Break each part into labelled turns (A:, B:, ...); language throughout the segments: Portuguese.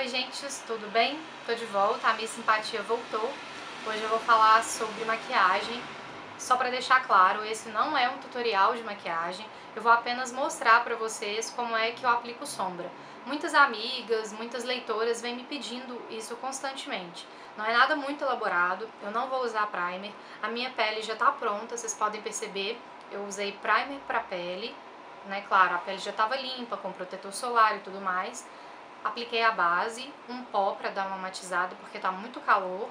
A: Oi gente, tudo bem? Tô de volta, a minha simpatia voltou. Hoje eu vou falar sobre maquiagem. Só pra deixar claro, esse não é um tutorial de maquiagem. Eu vou apenas mostrar pra vocês como é que eu aplico sombra. Muitas amigas, muitas leitoras vêm me pedindo isso constantemente. Não é nada muito elaborado, eu não vou usar primer. A minha pele já tá pronta, vocês podem perceber. Eu usei primer pra pele, né? Claro, a pele já tava limpa, com protetor solar e tudo mais. Apliquei a base, um pó pra dar uma matizada porque tá muito calor.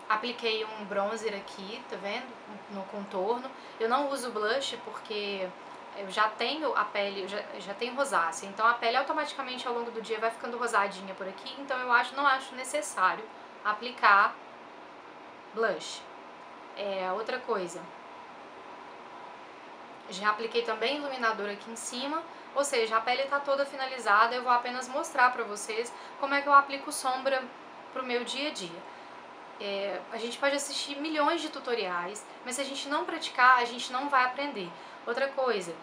A: Apliquei um bronzer aqui, tá vendo? No contorno. Eu não uso blush porque eu já tenho a pele, já tenho rosácea. Então a pele automaticamente ao longo do dia vai ficando rosadinha por aqui. Então eu não acho necessário aplicar blush. Outra coisa, já apliquei também iluminador aqui em cima, ou seja, a pele tá toda finalizada, eu vou apenas mostrar pra vocês como é que eu aplico sombra pro meu dia a dia. A gente pode assistir milhões de tutoriais, mas se a gente não praticar, a gente não vai aprender. Outra coisa,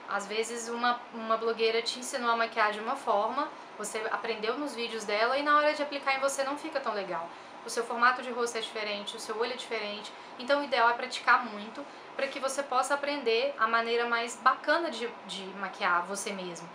A: às vezes uma blogueira te ensinou a maquiar de uma forma, você aprendeu nos vídeos dela e na hora de aplicar em você não fica tão legal. O seu formato de rosto é diferente, o seu olho é diferente, então o ideal é praticar muito para que você possa aprender a maneira mais bacana de maquiar você mesmo.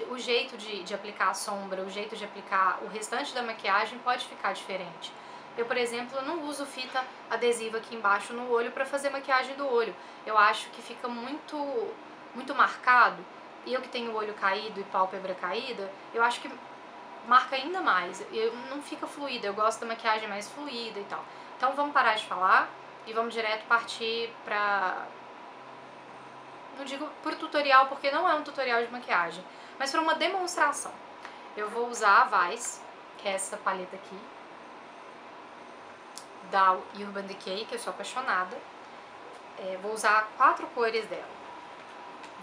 A: O jeito de aplicar a sombra, o jeito de aplicar o restante da maquiagem pode ficar diferente. Eu, por exemplo, não uso fita adesiva aqui embaixo no olho para fazer maquiagem do olho. Eu acho que fica muito marcado. E eu que tenho o olho caído e pálpebra caída, eu acho que marca ainda mais. Não fica fluida, eu gosto da maquiagem mais fluida e tal. Então vamos parar de falar e vamos direto partir pra... Não digo por tutorial porque não é um tutorial de maquiagem, mas para uma demonstração. Eu vou usar a Vice, que é essa paleta aqui, da Urban Decay, que eu sou apaixonada. Vou usar 4 cores dela.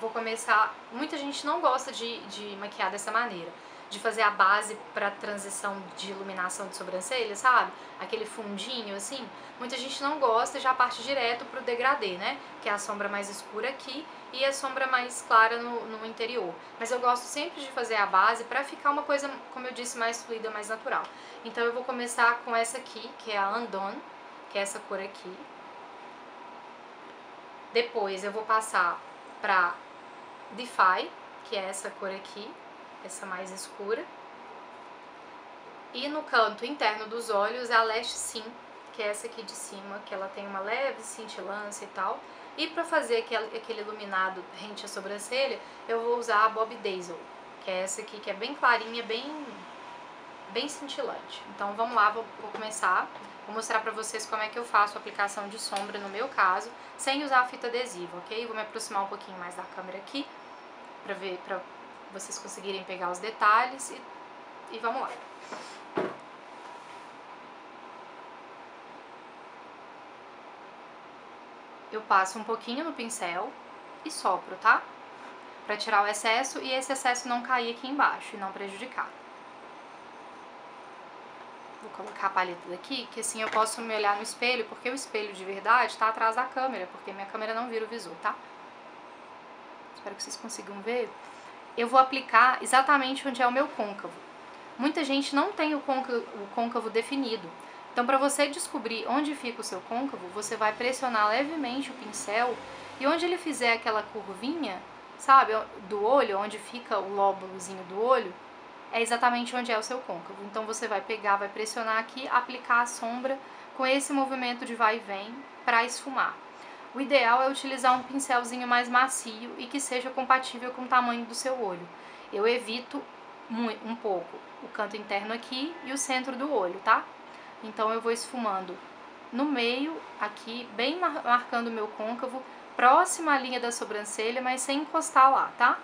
A: Vou começar... Muita gente não gosta de maquiar dessa maneira, de fazer a base para transição de iluminação de sobrancelha, sabe? Aquele fundinho assim. Muita gente não gosta e já parte direto pro degradê, né? Que é a sombra mais escura aqui e a sombra mais clara no interior. Mas eu gosto sempre de fazer a base para ficar uma coisa, como eu disse, mais fluida, mais natural. Então eu vou começar com essa aqui, que é a Undone, que é essa cor aqui. Depois eu vou passar pra Defy, que é essa cor aqui, essa mais escura. E no canto interno dos olhos a Lash Sim, que é essa aqui de cima, que ela tem uma leve cintilância e tal. E pra fazer aquele iluminado rente à sobrancelha, eu vou usar a Bob Dazzle, que é essa aqui, que é bem clarinha, bem cintilante. Então vamos lá, vou começar. Vou mostrar pra vocês como é que eu faço a aplicação de sombra no meu caso, sem usar a fita adesiva, ok? Vou me aproximar um pouquinho mais da câmera aqui, pra vocês conseguirem pegar os detalhes e vamos lá. Eu passo um pouquinho no pincel e sopro, tá? Pra tirar o excesso e esse excesso não cair aqui embaixo e não prejudicar. Vou colocar a paleta daqui, que assim eu posso me olhar no espelho, porque o espelho de verdade tá atrás da câmera, porque minha câmera não vira o visor, tá? Espero que vocês consigam ver. Eu vou aplicar exatamente onde é o meu côncavo. Muita gente não tem o côncavo definido. Então, para você descobrir onde fica o seu côncavo, você vai pressionar levemente o pincel e onde ele fizer aquela curvinha, sabe, do olho, onde fica o lóbulozinho do olho, é exatamente onde é o seu côncavo. Então você vai pegar, vai pressionar aqui, aplicar a sombra com esse movimento de vai e vem para esfumar. O ideal é utilizar um pincelzinho mais macio e que seja compatível com o tamanho do seu olho. Eu evito um pouco o canto interno aqui e o centro do olho, tá? Então eu vou esfumando no meio, aqui, bem marcando o meu côncavo, próximo à linha da sobrancelha, mas sem encostar lá, tá?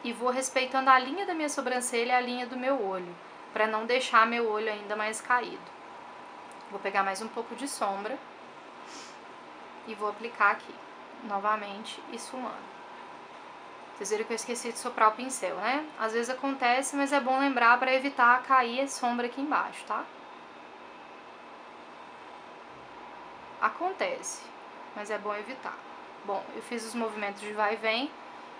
A: E vou respeitando a linha da minha sobrancelha e a linha do meu olho, para não deixar meu olho ainda mais caído. Vou pegar mais um pouco de sombra e vou aplicar aqui, novamente, esfumando. Vocês viram que eu esqueci de soprar o pincel, né? Às vezes acontece, mas é bom lembrar para evitar cair a sombra aqui embaixo, tá? Acontece, mas é bom evitar. Bom, eu fiz os movimentos de vai e vem,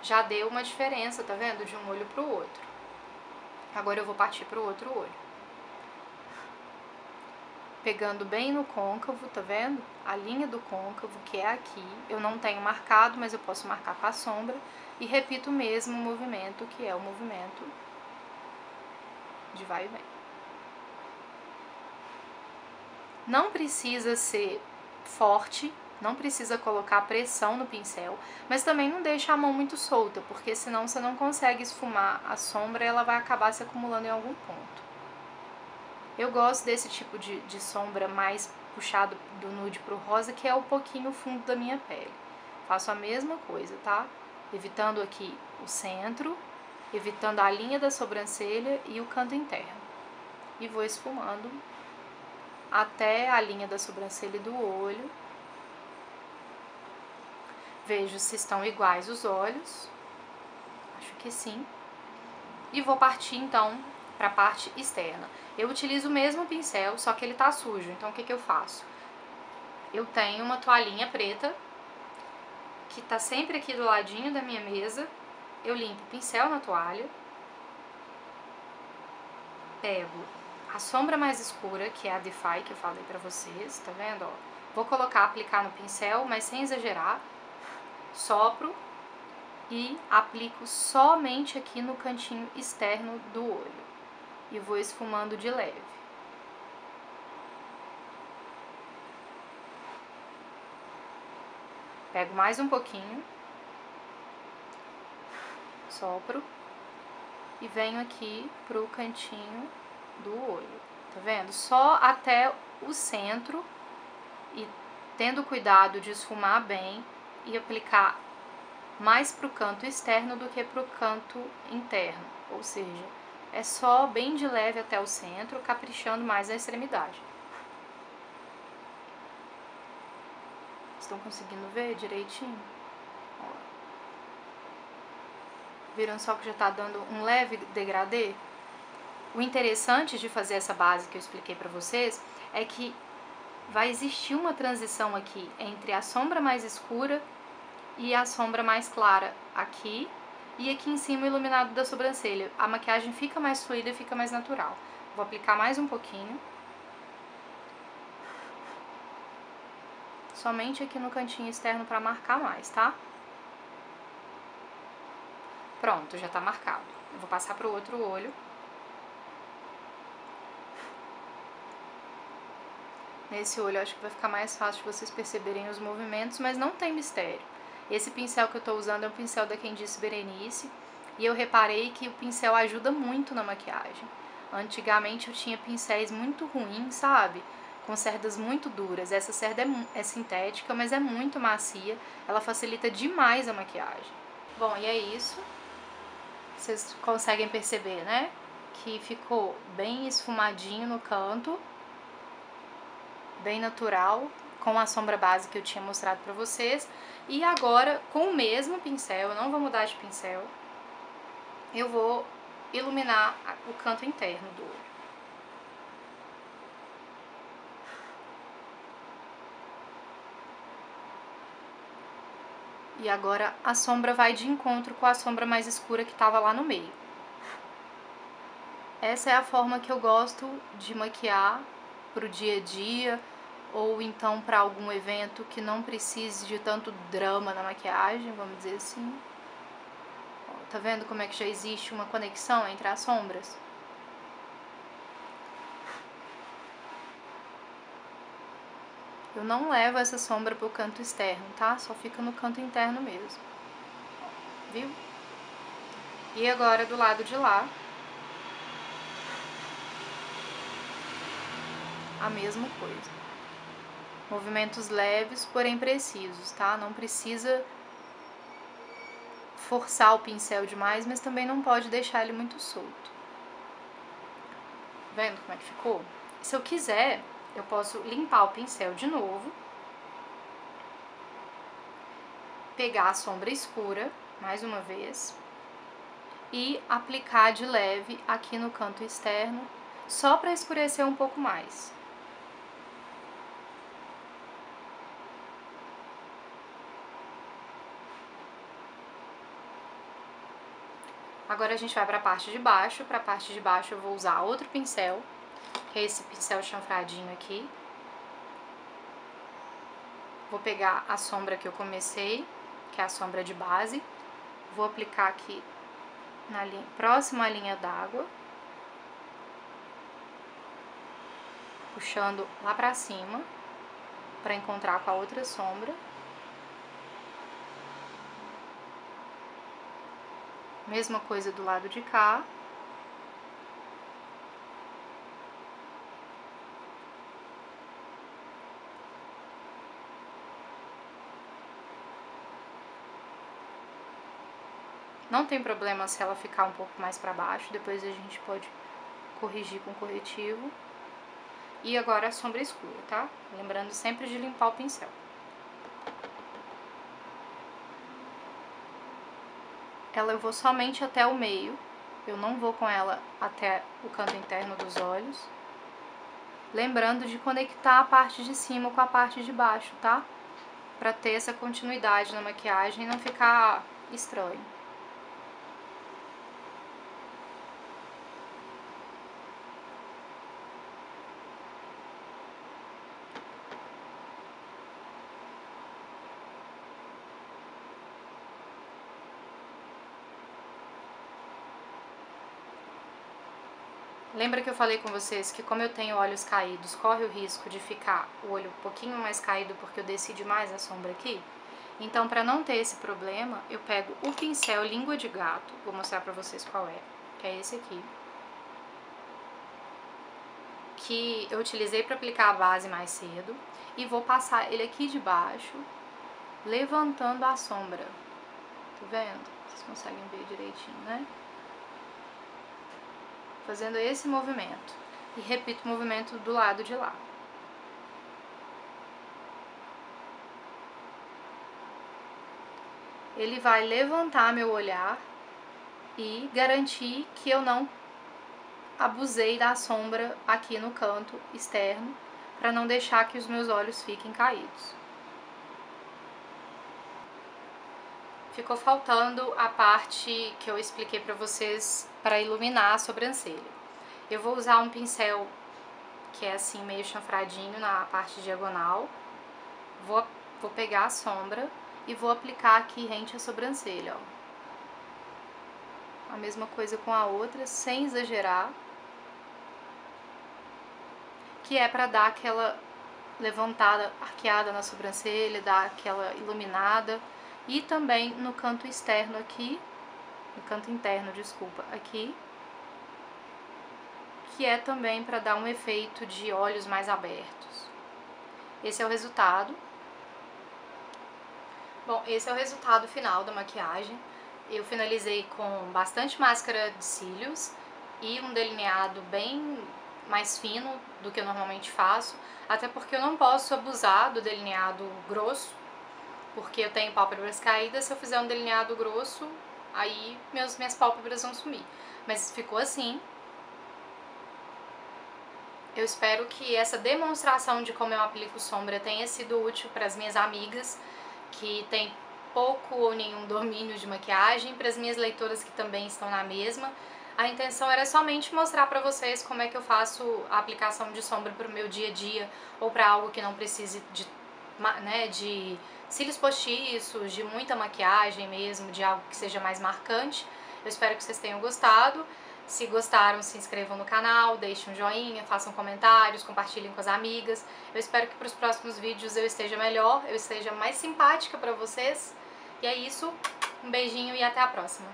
A: já deu uma diferença, tá vendo? De um olho pro outro. Agora eu vou partir para o outro olho. Pegando bem no côncavo, tá vendo? A linha do côncavo, que é aqui, eu não tenho marcado, mas eu posso marcar com a sombra. E repito o mesmo movimento, que é o movimento de vai e vem. Não precisa ser forte, não precisa colocar pressão no pincel, mas também não deixa a mão muito solta, porque senão você não consegue esfumar a sombra e ela vai acabar se acumulando em algum ponto. Eu gosto desse tipo de sombra mais puxado do nude pro rosa, que é um pouquinho o fundo da minha pele. Faço a mesma coisa, tá? Evitando aqui o centro, evitando a linha da sobrancelha e o canto interno. E vou esfumando até a linha da sobrancelha e do olho. Vejo se estão iguais os olhos. Acho que sim. E vou partir então para a parte externa. Eu utilizo o mesmo pincel, só que ele tá sujo. Então o que eu faço? Eu tenho uma toalhinha preta que tá sempre aqui do ladinho da minha mesa. Eu limpo o pincel na toalha. Pego a sombra mais escura, que é a Defy, que eu falei pra vocês, tá vendo? Ó, vou colocar, aplicar no pincel, mas sem exagerar. Sopro e aplico somente aqui no cantinho externo do olho. E vou esfumando de leve. Pego mais um pouquinho. Sopro. E venho aqui pro cantinho do olho. Tá vendo? Só até o centro. E tendo cuidado de esfumar bem e aplicar mais pro canto externo do que pro canto interno. Ou seja, é só bem de leve até o centro, caprichando mais na extremidade. Estão conseguindo ver direitinho? Ó. Viram só que já tá dando um leve degradê? O interessante de fazer essa base que eu expliquei pra vocês é que vai existir uma transição aqui entre a sombra mais escura e a sombra mais clara aqui, e aqui em cima o iluminado da sobrancelha. A maquiagem fica mais fluida e fica mais natural. Vou aplicar mais um pouquinho. Somente aqui no cantinho externo para marcar mais, tá? Pronto, já tá marcado. Eu vou passar pro outro olho. Nesse olho eu acho que vai ficar mais fácil de vocês perceberem os movimentos, mas não tem mistério. Esse pincel que eu tô usando é um pincel da Quem Disse Berenice, e eu reparei que o pincel ajuda muito na maquiagem. Antigamente eu tinha pincéis muito ruins, sabe? Com cerdas muito duras. Essa cerda é sintética, mas é muito macia, ela facilita demais a maquiagem. Bom, e é isso. Vocês conseguem perceber, né? Que ficou bem esfumadinho no canto, bem natural, com a sombra base que eu tinha mostrado pra vocês. E agora, com o mesmo pincel, eu não vou mudar de pincel, eu vou iluminar o canto interno do olho. E agora a sombra vai de encontro com a sombra mais escura que estava lá no meio. Essa é a forma que eu gosto de maquiar pro dia a dia, ou então para algum evento que não precise de tanto drama na maquiagem, vamos dizer assim. Ó, tá vendo como é que já existe uma conexão entre as sombras? Eu não levo essa sombra pro canto externo, tá? Só fica no canto interno mesmo. Viu? E agora do lado de lá, a mesma coisa. Movimentos leves, porém precisos, tá? Não precisa forçar o pincel demais, mas também não pode deixar ele muito solto. Vendo como é que ficou? Se eu quiser, eu posso limpar o pincel de novo, pegar a sombra escura, mais uma vez, e aplicar de leve aqui no canto externo, só para escurecer um pouco mais. Agora a gente vai pra parte de baixo. Pra parte de baixo eu vou usar outro pincel, que é esse pincel chanfradinho aqui. Vou pegar a sombra que eu comecei, que é a sombra de base. Vou aplicar aqui na linha, próxima à linha d'água, puxando lá pra cima, pra encontrar com a outra sombra. Mesma coisa do lado de cá. Não tem problema se ela ficar um pouco mais para baixo, depois a gente pode corrigir com corretivo. E agora a sombra escura, tá? Lembrando sempre de limpar o pincel. Ela eu vou somente até o meio, eu não vou com ela até o canto interno dos olhos. Lembrando de conectar a parte de cima com a parte de baixo, tá? Pra ter essa continuidade na maquiagem e não ficar estranho. Lembra que eu falei com vocês que como eu tenho olhos caídos, corre o risco de ficar o olho um pouquinho mais caído porque eu desci demais a sombra aqui? Então, para não ter esse problema, eu pego o pincel língua de gato, vou mostrar pra vocês qual é, que é esse aqui, que eu utilizei para aplicar a base mais cedo, e vou passar ele aqui de baixo, levantando a sombra. Tá vendo? Vocês conseguem ver direitinho, né? Fazendo esse movimento. E repito o movimento do lado de lá. Ele vai levantar meu olhar e garantir que eu não abusei da sombra aqui no canto externo, para não deixar que os meus olhos fiquem caídos. Ficou faltando a parte que eu expliquei pra vocês para iluminar a sobrancelha. Eu vou usar um pincel que é assim meio chanfradinho na parte diagonal. Vou pegar a sombra e vou aplicar aqui rente à sobrancelha, ó. A mesma coisa com a outra, sem exagerar. Que é pra dar aquela levantada, arqueada na sobrancelha, dar aquela iluminada. E também no canto externo aqui, no canto interno, desculpa, aqui, que é também para dar um efeito de olhos mais abertos. Esse é o resultado. Bom, esse é o resultado final da maquiagem. Eu finalizei com bastante máscara de cílios e um delineado bem mais fino do que eu normalmente faço, até porque eu não posso abusar do delineado grosso, porque eu tenho pálpebras caídas. Se eu fizer um delineado grosso, aí minhas pálpebras vão sumir. Mas ficou assim. Eu espero que essa demonstração de como eu aplico sombra tenha sido útil para as minhas amigas que têm pouco ou nenhum domínio de maquiagem, para as minhas leitoras que também estão na mesma. A intenção era somente mostrar para vocês como é que eu faço a aplicação de sombra para o meu dia a dia, ou para algo que não precise de cílios postiços, de muita maquiagem mesmo, de algo que seja mais marcante. Eu espero que vocês tenham gostado. Se gostaram, se inscrevam no canal, deixem um joinha, façam comentários, compartilhem com as amigas. Eu espero que para os próximos vídeos eu esteja melhor, eu esteja mais simpática para vocês. E é isso, um beijinho e até a próxima.